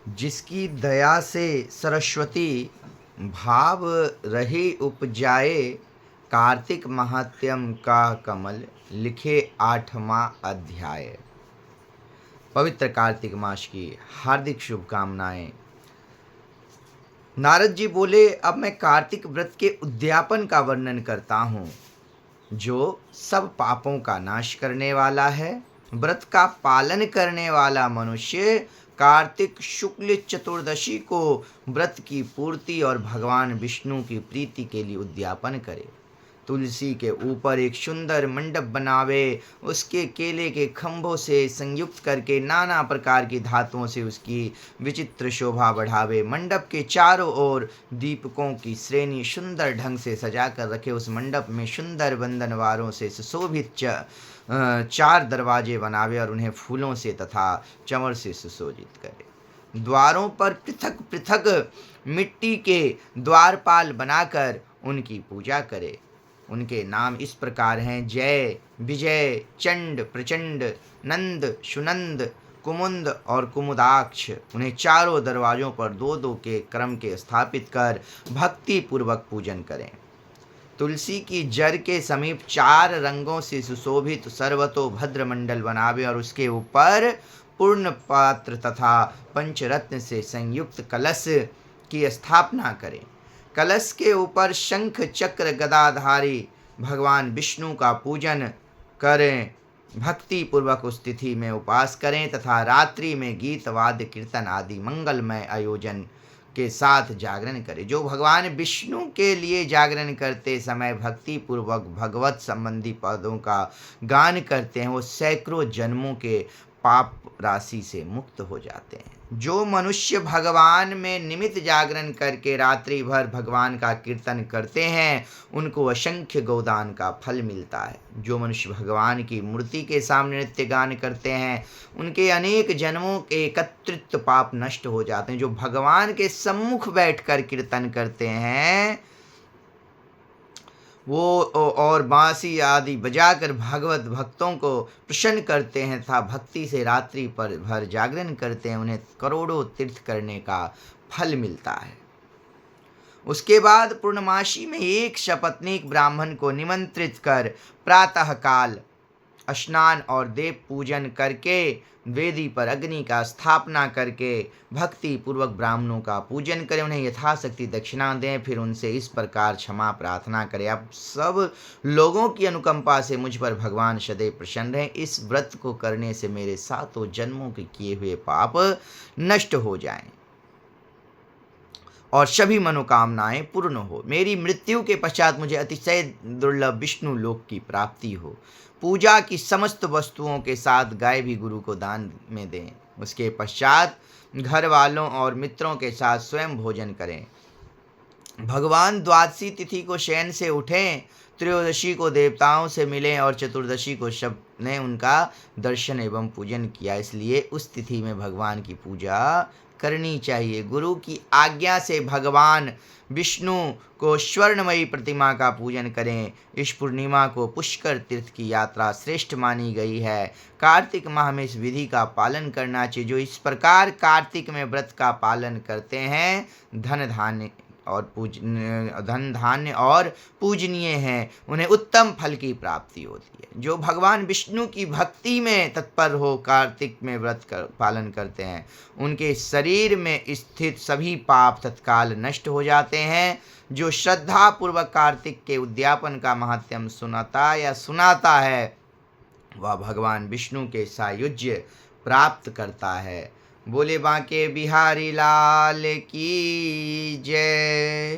जिसकी दया से सरस्वती भाव रही उपजाए, कार्तिक महात्म्य का कमल लिखे 8वां अध्याय। पवित्र कार्तिक मास की हार्दिक शुभकामनाएं। नारद जी बोले, अब मैं कार्तिक व्रत के उद्यापन का वर्णन करता हूँ, जो सब पापों का नाश करने वाला है। व्रत का पालन करने वाला मनुष्य कार्तिक शुक्ल चतुर्दशी को व्रत की पूर्ति और भगवान विष्णु की प्रीति के लिए उद्यापन करे। तुलसी के ऊपर एक सुंदर मंडप बनावे, उसके केले के खंभों से संयुक्त करके नाना प्रकार की धातुओं से उसकी विचित्र शोभा बढ़ावे। मंडप के चारों ओर दीपकों की श्रेणी सुंदर ढंग से सजा कर रखे। उस मंडप में सुंदर बंधनवारों से सुशोभित 4 दरवाजे बनावे और उन्हें फूलों से तथा चंवर से सुशोभित करे। द्वारों पर पृथक पृथक मिट्टी के द्वारपाल बनाकर उनकी पूजा करे। उनके नाम इस प्रकार हैं: जय, विजय, चंड, प्रचंड, नंद, सुनंद, कुमुद और कुमुदाक्ष। उन्हें चारों दरवाजों पर 2-2 के क्रम के स्थापित कर भक्ति पूर्वक पूजन करें। तुलसी की जड़ के समीप 4 रंगों से सुशोभित सर्वतोभद्र मंडल बनावे और उसके ऊपर पूर्ण पात्र तथा पंचरत्न से संयुक्त कलश की स्थापना करें। कलश के ऊपर शंख चक्र गदाधारी भगवान विष्णु का पूजन करें। भक्ति पूर्वक उस तिथि में उपवास करें तथा रात्रि में गीत वाद्य कीर्तन आदि मंगलमय आयोजन के साथ जागरण करें। जो भगवान विष्णु के लिए जागरण करते समय भक्ति पूर्वक भगवत संबंधी पदों का गान करते हैं, वो सैकड़ों जन्मों के पाप राशि से मुक्त हो जाते हैं। जो मनुष्य भगवान में निमित्त जागरण करके रात्रि भर भगवान का कीर्तन करते हैं, उनको असंख्य गोदान का फल मिलता है। जो मनुष्य भगवान की मूर्ति के सामने नृत्य गान करते हैं, उनके अनेक जन्मों के एकत्रित पाप नष्ट हो जाते हैं। जो भगवान के सम्मुख बैठकर कीर्तन करते हैं वो और बांसी आदि बजाकर भगवत भक्तों को प्रसन्न करते हैं तथा भक्ति से रात्रि पर भर जागरण करते हैं, उन्हें करोड़ों तीर्थ करने का फल मिलता है। उसके बाद पूर्णमासी में एक सपत्नीक ब्राह्मण को निमंत्रित कर प्रातः काल स्नान और देव पूजन करके वेदी पर अग्नि का स्थापना करके भक्ति पूर्वक ब्राह्मणों का पूजन करें, उन्हें यथाशक्ति दक्षिणा दें। फिर उनसे इस प्रकार क्षमा प्रार्थना करें, अब सब लोगों की अनुकंपा से मुझ पर भगवान सदैव प्रसन्न रहें। इस व्रत को करने से मेरे 7 जन्मों के किए हुए पाप नष्ट हो जाएं और सभी मनोकामनाएं पूर्ण हो। मेरी मृत्यु के पश्चात मुझे अतिशय दुर्लभ विष्णु लोक की प्राप्ति हो। पूजा की समस्त वस्तुओं के साथ गाय भी गुरु को दान में दें। उसके पश्चात घर वालों और मित्रों के साथ स्वयं भोजन करें। भगवान द्वादशी तिथि को शयन से उठें, त्रयोदशी को देवताओं से मिलें और चतुर्दशी को सबने उनका दर्शन एवं पूजन किया। इसलिए उस तिथि में भगवान की पूजा करनी चाहिए। गुरु की आज्ञा से भगवान विष्णु को स्वर्णमयी प्रतिमा का पूजन करें। इस पूर्णिमा को पुष्कर तीर्थ की यात्रा श्रेष्ठ मानी गई है। कार्तिक माह में इस विधि का पालन करना चाहिए। जो इस प्रकार कार्तिक में व्रत का पालन करते हैं, धन धान्य और पूजनीय हैं, उन्हें उत्तम फल की प्राप्ति होती है। जो भगवान विष्णु की भक्ति में तत्पर हो कार्तिक में व्रत पालन करते हैं, उनके शरीर में स्थित सभी पाप तत्काल नष्ट हो जाते हैं। जो श्रद्धा पूर्वक कार्तिक के उद्यापन का महात्म्य सुनाता है, वह भगवान विष्णु के सायुज्य प्राप्त करता है। बोले बांके बिहारी लाल की जय।